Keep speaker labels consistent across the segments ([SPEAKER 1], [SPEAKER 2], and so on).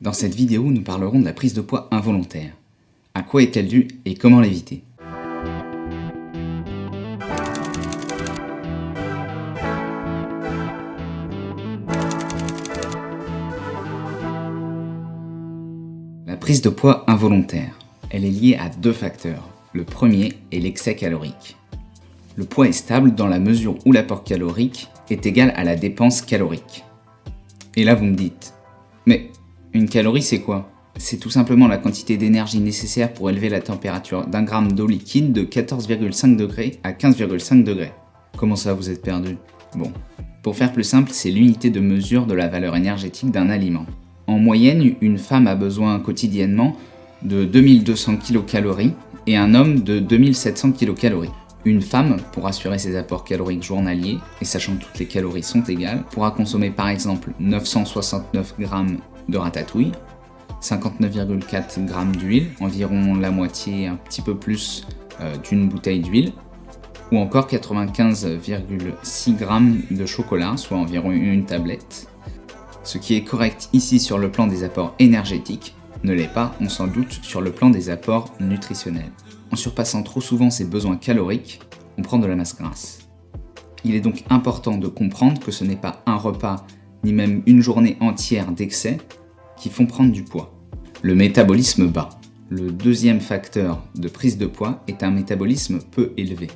[SPEAKER 1] Dans cette vidéo, nous parlerons de la prise de poids involontaire. À quoi est-elle due et comment l'éviter? La prise de poids involontaire, elle est liée à deux facteurs. Le premier est l'excès calorique. Le poids est stable dans la mesure où l'apport calorique est égal à la dépense calorique. Et là vous me dites, mais une calorie c'est quoi? C'est tout simplement la quantité d'énergie nécessaire pour élever la température d'un gramme d'eau liquide de 14,5 degrés à 15,5 degrés. Comment ça vous êtes perdu? Bon, pour faire plus simple, c'est l'unité de mesure de la valeur énergétique d'un aliment. En moyenne, une femme a besoin quotidiennement de 2200 kcal et un homme de 2700 kcal. Une femme, pour assurer ses apports caloriques journaliers, et sachant que toutes les calories sont égales, pourra consommer par exemple 969 g de ratatouille, 59,4 g d'huile, environ la moitié, un petit peu plus d'une bouteille d'huile, ou encore 95,6 g de chocolat, soit environ une tablette. Ce qui est correct ici sur le plan des apports énergétiques, ne l'est pas, on s'en doute, sur le plan des apports nutritionnels. En surpassant trop souvent ses besoins caloriques, on prend de la masse grasse. Il est donc important de comprendre que ce n'est pas un repas, ni même une journée entière d'excès, qui font prendre du poids. Le métabolisme bas. Le deuxième facteur de prise de poids est un métabolisme peu élevé.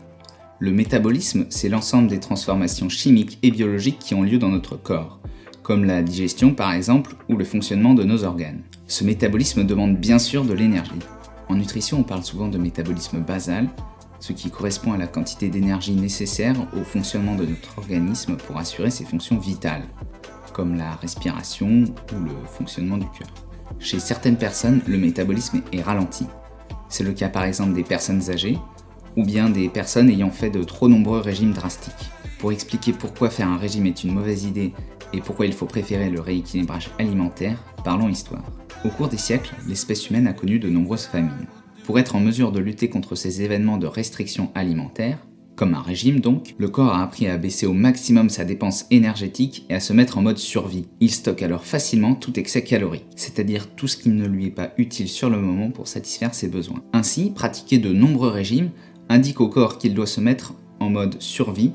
[SPEAKER 1] Le métabolisme, c'est l'ensemble des transformations chimiques et biologiques qui ont lieu dans notre corps, comme la digestion par exemple, ou le fonctionnement de nos organes. Ce métabolisme demande bien sûr de l'énergie. En nutrition, on parle souvent de métabolisme basal, ce qui correspond à la quantité d'énergie nécessaire au fonctionnement de notre organisme pour assurer ses fonctions vitales, comme la respiration ou le fonctionnement du cœur. Chez certaines personnes, le métabolisme est ralenti. C'est le cas par exemple des personnes âgées, ou bien des personnes ayant fait de trop nombreux régimes drastiques. Pour expliquer pourquoi faire un régime est une mauvaise idée et pourquoi il faut préférer le rééquilibrage alimentaire, parlons histoire. Au cours des siècles, l'espèce humaine a connu de nombreuses famines. Pour être en mesure de lutter contre ces événements de restriction alimentaire, comme un régime donc, le corps a appris à baisser au maximum sa dépense énergétique et à se mettre en mode survie. Il stocke alors facilement tout excès calorique, c'est-à-dire tout ce qui ne lui est pas utile sur le moment pour satisfaire ses besoins. Ainsi, pratiquer de nombreux régimes indique au corps qu'il doit se mettre en mode survie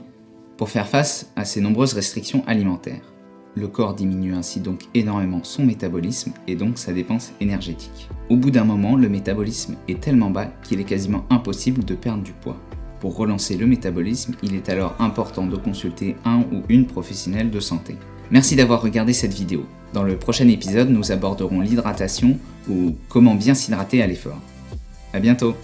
[SPEAKER 1] pour faire face à ces nombreuses restrictions alimentaires. Le corps diminue ainsi donc énormément son métabolisme et donc sa dépense énergétique. Au bout d'un moment, le métabolisme est tellement bas qu'il est quasiment impossible de perdre du poids. Pour relancer le métabolisme, il est alors important de consulter un ou une professionnelle de santé. Merci d'avoir regardé cette vidéo. Dans le prochain épisode, nous aborderons l'hydratation ou comment bien s'hydrater à l'effort. À bientôt!